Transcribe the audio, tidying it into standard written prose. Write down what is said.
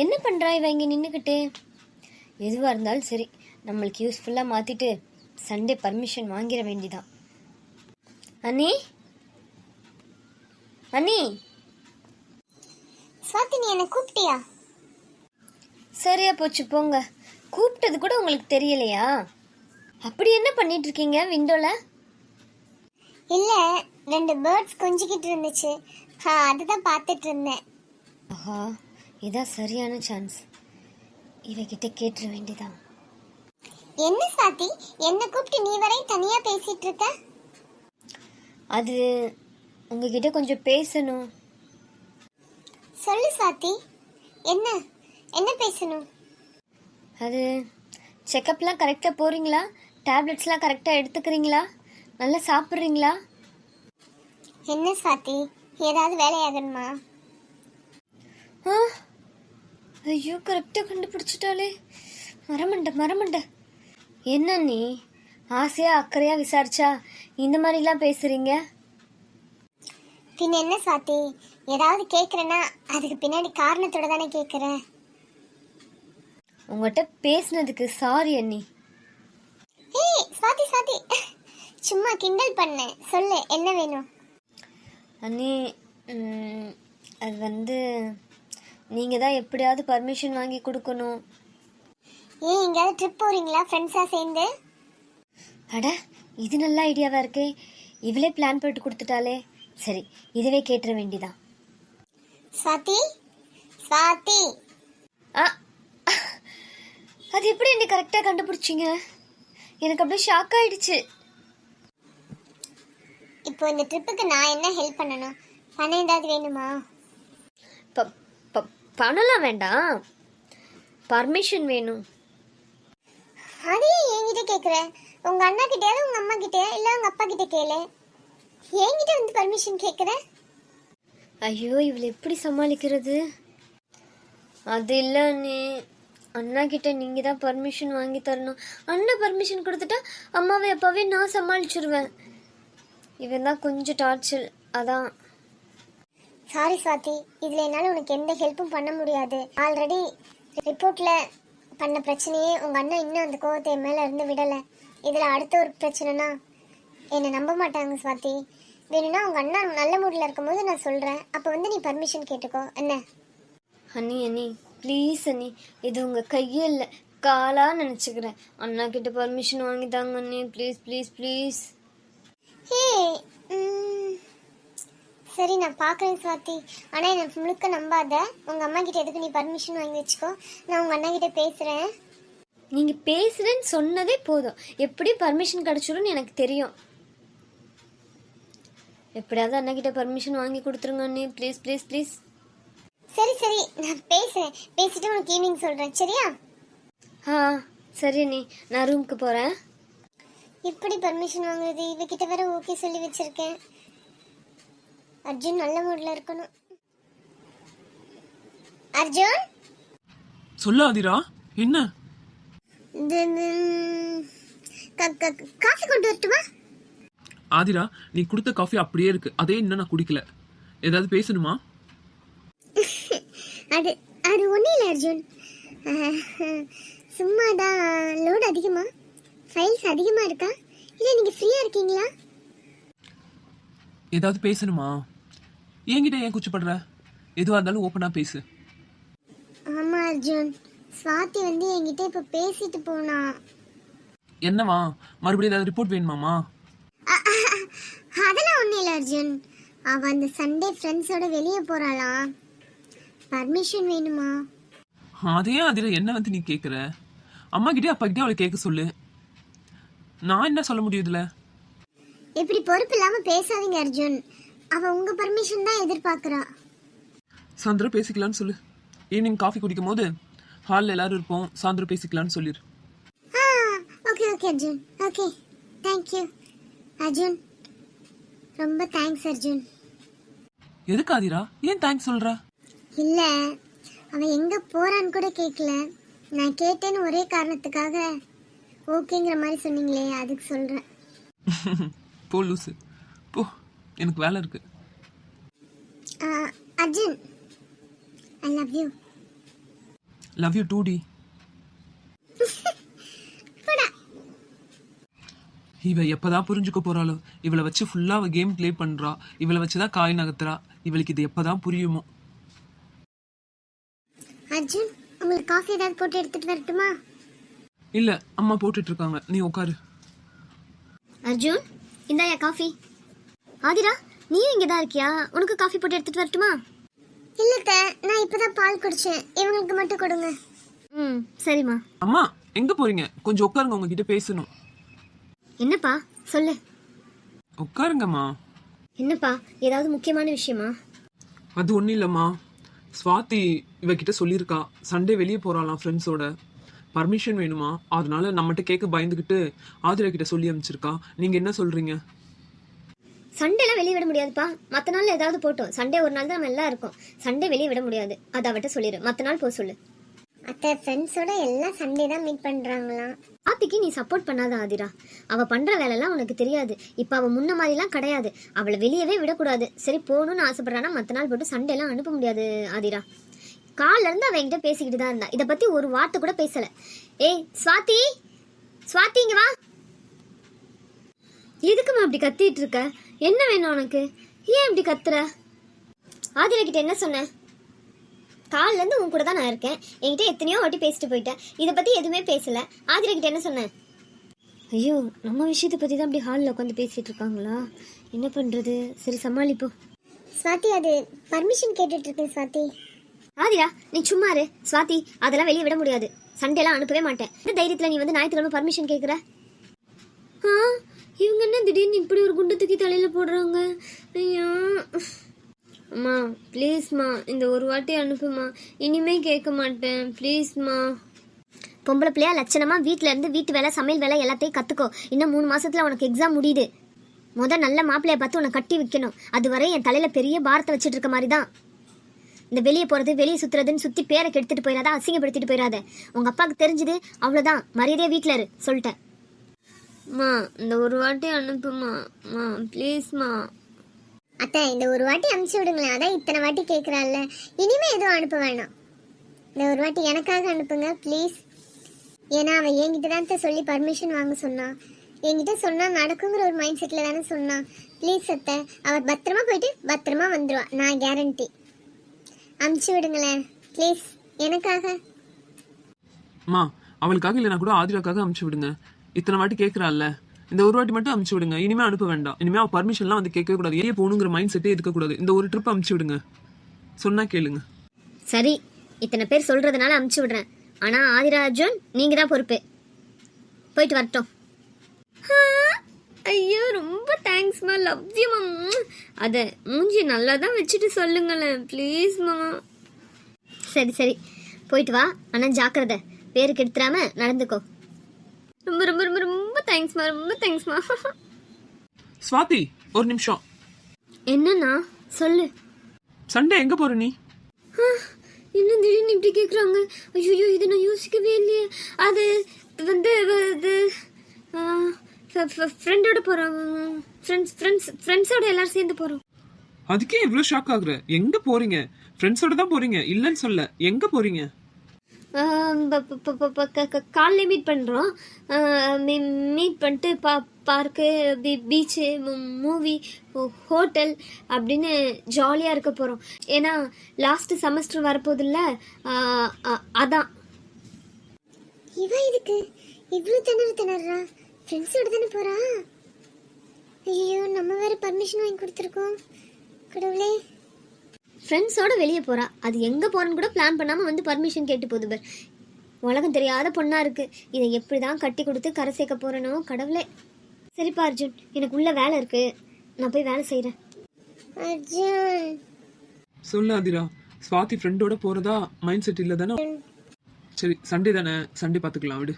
என்ன பண்ணுறா இவ இங்கே நின்றுக்கிட்டு? எதுவாக இருந்தாலும் சரி, நம்மளுக்கு யூஸ்ஃபுல்லாக மாற்றிட்டு சண்டே பர்மிஷன் வாங்கிட வேண்டிதான். அண்ணி அண்ணி. சுவாதி, நீ என்ன கூப்பிட்டியா? சரியா போச்சு போங்க. கூப்பிட்டது கூட உங்களுக்கு தெரியலையா? அப்படி என்ன பண்ணிட்டு இருக்கீங்க விண்டோல? இல்ல, 2 பேர்ட்ஸ் கொஞ்சிக்கிட்டு இருந்துச்சு, அதுதான் பார்த்துட்டு இருந்தேன். ஆஹா, இதான் சரியான சான்ஸ். இவகிட்ட கேட்டுற வேண்டியதான். என்ன சுவாதி, என்ன கூப்பிட்டு நீ வரையும் தனியா பேசிட்டு இருக்க? அது உங்ககிட்ட கொஞ்சம் பேசணும். சொல்லு சுவாதி, என்ன என்ன பேசணும்? அது செக்கப்லாம் கரெக்டாக போகிறீங்களா? டேப்லெட்ஸ்லாம் கரெக்டாக எடுத்துக்கிறீங்களா? நல்லா சாப்பிட்றீங்களா? என்ன சுவாதி, ஏதாவது வேலையாகணுமா? ஐயோ, கரெக்டாக கண்டுபிடிச்சிட்டாலே. மரமண்ட. என்ன நீ ஆசையாக அக்கறையாக விசாரிச்சா இந்த மாதிரிலாம் பேசுகிறீங்க? பின்ன என்ன சுவாதி, ஏதாவது கேட்குறேன்னா அதுக்கு பின்னாடி காரணத்தோட தானே கேட்குறேன். உங்கள்கிட்ட பேசுனதுக்கு சாரி அண்ணி. ஏய் சுவாதி, சும்மா கிண்டல் பண்ணேன். சொல்லு, என்ன வேணும்? அண்ணி, அது நீங்கள் தான் எப்படியாவது பர்மிஷன் வாங்கி கொடுக்கணும். ஏன் எங்கேயாவது ட்ரிப் போகிறீங்களா ஃப்ரெண்ட்ஸாக சேர்ந்து? அட, இது நல்ல ஐடியாவாக இருக்கே. இவளே பிளான் போட்டு கொடுத்துட்டாலே. சரி, இதுவே கேட்டுற வேண்டிதான். சுவாதி, அது எப்படி என்ன கரெக்டாக கண்டுபிடிச்சிங்க? எனக்கு அப்படியே ஷாக் ஆயிடுச்சு. இப்போ இந்த ட்ரிப்புக்கு நான் என்ன ஹெல்ப் பண்ணணும்? பணம் ஏதாவது வேணுமா? பணம்லாம் வேண்டாம், பர்மிஷன் வேணும். அதையே என்கிட்ட கேட்குற? உங்க அண்ணா கிட்டயாவது உங்க அம்மா கிட்டயா இல்லை உங்க அப்பா கிட்ட கேளு. என்கிட்ட வந்து பர்மிஷன் கேட்குற? ஐயோ, இவளை எப்படி சமாளிக்கிறது? அது இல்லை நீ, அண்ணா கிட்ட நீங்கள் தான் பர்மிஷன் வாங்கி தரணும். அண்ணா பர்மிஷன் கொடுத்துட்டா அம்மாவை அப்பாவே நான் சமாளிச்சிருவேன். இவன் தான் கொஞ்சம் டார்ச்சர், அதான். சாரி சுவாதி, இதில் என்னால் உனக்கு எந்த ஹெல்ப்பும் பண்ண முடியாது. ஆல்ரெடி ரிப்போர்ட்டில் பண்ண பிரச்சனையே உங்கள் அண்ணா இன்னும் அந்த கோவத்தை என் மேலே இருந்து விடலை. இதில் அடுத்த ஒரு பிரச்சனைனா என்னை நம்ப மாட்டாங்க சுவாதி. வேணும்னா உங்கள் அண்ணா நல்ல மூடில் இருக்கும்போது நான் சொல்கிறேன், அப்போ நீ பர்மிஷன் கேட்டுக்கோ. என்ன? அண்ணி ப்ளீஸ் அண்ணி, இது உங்கள் கையே இல்லை, காலாக நினச்சிக்கிறேன். அண்ணா கிட்ட பர்மிஷன் வாங்கி தாங்க அண்ணி, ப்ளீஸ். ஹே, சரி, நான் பார்க்குறேன் சுவாதி. ஆனால் என்னை முழுக்க நம்பாத. உங்கள் அம்மா கிட்ட எதுக்கு நீ பர்மிஷன் வாங்கி வச்சுக்கோ. நான் உங்கள் அண்ணா கிட்ட பேசுகிறேன். நீங்கள் பேசுகிறேன்னு சொன்னதே போதும், எப்படி பர்மிஷன் கிடச்சிடும்னு எனக்கு தெரியும். எப்படியாவது அண்ணா கிட்ட பர்மிஷன் வாங்கி கொடுத்துருங்க அண்ணி, ப்ளீஸ். சரி, நான் பேசுகிறேன். பேசிட்டு உனக்கு ஈவினிங் சொல்கிறேன், சரியா? சரி அண்ணி, நான் ரூமுக்கு போகிறேன். எப்படி பர்மிஷன் வாங்குறது? இவகிட்ட வேற ஓகே சொல்லி வச்சிருக்கேன். அர்ஜுன் நல்ல மூட்ல இருக்கணும். அர்ஜுன், சொல்ல ஆதிரா, என்ன? காஃபி கொண்டு வரட்டுமா? ஆதிரா, நீ கொடுத்த காஃபி அப்படியே இருக்கு, அதே இன்னும் நான் குடிக்கல. ஏதாவது பேசணுமா? அது அது ஒன்றும் இல்லை அர்ஜுன், சும்மா தான். லோடு அதிகமா, ஃபைல்ஸ் அதிகமா இருக்கா, இல்லை நீங்கள் ஃப்ரீயாக இருக்கீங்களா? ஏதாவது பேசணுமா? என்கிட்ட ஏன் கூச்சப்படுற? எதுவாக இருந்தாலும் ஓப்பனாக பேசு. ஆமாம் அர்ஜுன், சுவாதி என்கிட்ட இப்போ பேசிட்டு போனா. என்னவா? மறுபடியும் ஏதாவது ரிப்போர்ட் வேணுமாமா? அதெல்லாம் ஒன்றும் இல்லை அர்ஜுன், அவள் அந்த சண்டே ஃப்ரெண்ட்ஸோட வெளியே போகிறாளா, பர்மிஷன் வேணுமா? அதையே ஆதிரா என்ன நீ கேட்குற? அம்மா கிட்டே அப்பா கிட்டே அவளை கேட்க சொல்லு. நான் என்ன சொல்ல முடியும் இதில்? இப்படி பொறுப்பு இல்லாமல் பேசாதீங்க அர்ஜுன். அவள் உங்கள் பர்மிஷன் தான் எதிர்பார்க்குறா. சாயந்தரம் பேசிக்கலான்னு சொல்லு. ஈவினிங் காஃபி குடிக்கும் போது ஹாலில் எல்லாரும் இருப்போம், சாயந்தரம் பேசிக்கலான்னு சொல்லிடு. Okay Arjun, okay, thank you Arjun, ரொம்ப தேங்க்ஸ் அர்ஜுன். எதுக்கு ஆதிரா, ஏன் தேங்க்ஸ் சொல்ற? இல்லை, அவன் எங்கே போகிறான்னு கூட கேட்கல. நான் கேட்டேன்னு ஒரே காரணத்துக்காக ஓகேங்கிற மாதிரி சொன்னீங்களே, அதுக்கு சொல்கிறேன். போ லூசு, போ, எனக்கு வேலை இருக்கு. Arjun, I love you. Love you too டி. இவ எப்பதான் புரிஞ்சுக்க போறாளோ? இவளை வச்சு ஃபுல்லா அவ கேம் ப்ளே பண்றா. இவளை வச்சுதான் காய் நகர்த்துறா. இவளுக்கு இது எப்பதான் புரியுமோ? அர்ஜுன், உங்களுக்கு காஃபி ஏதாவது போட்டு எடுத்துட்டு வரட்டுமா? இல்ல, அம்மா போட்டுட்டு இருக்காங்க, நீ உட்காரு. அர்ஜுன், இந்தாயா காஃபி. ஆதிரா, நீயும் இங்கே தான் இருக்கியா? உனக்கு காஃபி போட்டு எடுத்துட்டு வரட்டுமா? இல்லத்த, நான் இப்பதான் பால் குடிச்சேன், இவங்களுக்கு மட்டும் கொடுங்க. ம், சரிம்மா. அம்மா எங்க போறீங்க? கொஞ்சம் உட்காருங்க, உங்ககிட்ட பேசணும். என்னப்பா சொல்லு. உட்காருங்கம்மா. என்னப்பா, ஏதாவது முக்கியமான விஷயமா? அது ஒன்றும் இல்லைம்மா. ஸ்வாதி இவகிட்ட சொல்லியிருக்கா, சண்டே வெளியே போகிறாளாம் ஃப்ரெண்ட்ஸோட. பர்மிஷன் வேணுமா, அதனால நம்மகிட்ட கேட்க பயந்துக்கிட்டு ஆதிரா கிட்ட சொல்லி அனுப்பிச்சிருக்கா. நீங்கள் என்ன சொல்கிறீங்க? சண்டேலாம் வெளியே விட முடியாதுப்பா. மற்ற நாள் ஏதாவது போட்டோம். சண்டே ஒரு நாள் தான் நம்ம எல்லாம் இருக்கோம். சண்டே வெளியே விட முடியாது. அதை அவட்ட சொல்லிடு. மற்ற நாள் போக சொல்லு. அத்தை, ஃப்ரெண்ட்ஸோட எல்லாம் சண்டே தான் மீட் பண்றாங்களாம். ஆத்திக்கு நீ சப்போர்ட் பண்ணாத ஆதிரா. அவ பண்ற வேலைலாம் உனக்கு தெரியாது. இப்ப அவ முன்ன மாதிரிலாம் கிடையாது. அவளை வெளியவே விடக்கூடாது. சரி, போகணும்னு ஆசைப்படுறானா மற்ற நாள் போட்டு சண்டே எல்லாம் அனுப்ப முடியாது ஆதிரா. காலில இருந்து அவ என்கிட்ட பேசிக்கிட்டு தான் இருந்தா. இதை பத்தி ஒரு வார்த்தை கூட பேசல. ஏய் ஸ்வாதி, ஸ்வாதி இங்க வா. எதுக்குமா அப்படி கத்திட்டு இருக்க? என்ன வேணும் உனக்கு? ஏன் இப்படி கத்துற? ஆதிரா கிட்ட என்ன சொன்ன? காலில இருந்து உன் கூட தான் நான் இருக்கேன். என்கிட்ட எத்தனையோ வாட்டி பேசிட்டு போயிட்டேன். இதை பத்தி எதுவுமே பேசல. ஆதிரா கிட்ட என்ன சொன்னேன்? ஐயோ, நம்ம விஷயத்தை பத்தி தான் அப்படி ஹாலில் உட்காந்து பேசிட்டு இருக்காங்களா? என்ன பண்றது? சரி, சமாளிப்போம். ஸ்வாதி, அது பர்மிஷன் கேட்டுட்டு இருக்கேன் ஸ்வாதி. ஆதிரா, நீ சும்மா இரு. ஸ்வாதி, அதெல்லாம் வெளியே விட முடியாது. சண்டேலாம் அனுப்பவே மாட்டேன். இந்த தைரியத்துல நீ வந்து ஞாயிற்றுக்கிழமை பர்மிஷன் கேட்குற? இவங்க என்ன திடீர்னு இப்படி ஒரு குண்டு தூக்கி தலையில போடுறாங்க? ஐயா அம்மா, ப்ளீஸ்மா, இந்த ஒரு வாட்டி அனுப்புமா. இனிமே கேட்க மாட்டேன், ப்ளீஸ்மா. பொம்பளை பிள்ளையா லட்சணமா வீட்டில இருந்து வீட்டு வேலை, சமையல் வேலை எல்லாத்தையும் கத்துக்கோ. இன்னும் 3 மாசத்துல உனக்கு எக்ஸாம் முடியுது. நல்ல மாப்பிள்ளைய பார்த்து உன்னை கட்டி வைக்கணும். அதுவரை என் தலையில பெரிய பாரத்தை வச்சுட்டு இருக்க மாதிரி தான். இந்த வெளியே போறது, வெளியே சுத்துறதுன்னு சுத்தி பேரை கெடுத்துட்டு போயிடாத, அசிங்கப்படுத்திட்டு போயிடாத. உங்க அப்பாவுக்கு தெரிஞ்சது அவ்வளவுதான். மரியாதையா வீட்டுல இரு, சொல்லிட்டேன். மா, இந்த ஒரு வாட்டி அனுப்புமா. மா, ப்ளீஸ்மா. அத்தை, இந்த ஒரு வாட்டி அனுப்பிச்சு விடுங்களேன். அதான் இத்தனை வாட்டி கேட்குறாள்ல, இனிமே எதுவும் அனுப்ப வேணாம். இந்த ஒரு வாட்டி எனக்காக அனுப்புங்க ப்ளீஸ். ஏன்னா அவன் என்கிட்ட தான் சொல்லி பர்மிஷன் வாங்க சொன்னான். என்கிட்ட சொன்னா நடக்குங்கிற ஒரு மைண்ட் செட்டில் தானே சொன்னான். ப்ளீஸ் அத்தை, அவள் பத்திரமா போயிட்டு பத்திரமா வந்துடுவா, நான் கேரண்டி. அனுப்பிச்சு விடுங்களேன் ப்ளீஸ், எனக்காக. அம்மா, அவளுக்காக இல்லைனா கூட ஆதிராக்காக அனுப்பிச்சு விடுங்க. இத்தனை வாட்டி கேட்குறாள்ல, இந்த ஒரு வாட்டி மட்டும் அனுப்பிச்சு விடுங்க. இனிமே அனுப்ப வேண்டாம். இனிமே அவள் பர்மிஷன்லாம் வந்து கேட்கவே கூடாது. ஏன் போகணுங்கிற மைண்ட் செட்டே இருக்கக்கூடாது. இந்த ஒரு ட்ரிப் அனுப்பிச்சு விடுங்க. சொன்னா கேளுங்க. சரி, இத்தனை பேர் சொல்றதுனால அனுப்பிச்சு விடுறேன். ஆனா ஆதிரா, அர்ஜுன், நீங்க தான் பொறுப்பு. போயிட்டு வரட்டும். ஐயோ, ரொம்ப தேங்க்ஸ்மா. லவ் யூ மாமா. அதை மூஞ்சி நல்லா தான் வச்சுட்டு சொல்லுங்களேன் ப்ளீஸ்மா. சரி சரி, போயிட்டு வா. ஆனால் ஜாக்கிரதை, பேருக்கு எடுத்துடாம நடந்துக்கோ. ரொம்ப ரொம்ப ரொம்ப ரொம்ப தேங்க்ஸ்மா, ரொம்ப தேங்க்ஸ்மா. ஸ்வாதி, ஒரு நிமிஷம். என்னண்ணா சொல்லு. சண்டே எங்க போற நீ? என்ன திடீர்னு இப்படி கேட்குறாங்க? ஐயோ, இதை நான் யோசிக்கவே இல்லையே. அது வந்து ஃப்ரெண்டோட போகிறோம். ஃப்ரெண்ட்ஸோட எல்லாரும் சேர்ந்து போகிறோம். அதுக்கே இவ்வளோ ஷாக் ஆகுற? எங்க போறீங்க? ஃப்ரெண்ட்ஸோட தான் போறீங்க, இல்லைன்னு சொல்ல. எங்க போறீங்க? காலைல மீட் பண்ணுறோம். மீட் பண்ணிட்டு பார்க்கு, பீச்சு, மூவி, ஹோட்டல் அப்படின்னு ஜாலியாக இருக்க போகிறோம். ஏன்னா லாஸ்ட் செமஸ்டர் வரப்போதில்ல, அதான். இவன் இதுக்கு இவ்வளோ திணறா? ஃப்ரெண்ட்ஸோட தானே போறா? ஐயோ, நம்ம வேற பர்மிஷன் வாங்கி கொடுத்துருக்கோம். கடவுளே. ஃப்ரெண்ட்ஸோட வெளியே போகிறா. அது எங்கே போகிறேன்னு கூட பிளான் பண்ணாமல் வந்து பர்மிஷன் கேட்டு போகுது பார். உலகம் தெரியாத பொண்ணாக இருக்குது. இதை எப்படி தான் கட்டி கொடுத்து கரை சேர்க்க போகிறேனோ கடவுளே. சரிப்பா அர்ஜுன், எனக்கு உள்ள வேலை இருக்குது, நான் போய் வேலை செய்கிறேன். அர்ஜுன், சொல்லு ஆதிரா. ஸ்வாதி ஃப்ரெண்டோட போறதா மைண்ட் செட் இல்லை தானே? சரி, சண்டே தானே, சண்டே பார்த்துக்கலாம், விடு.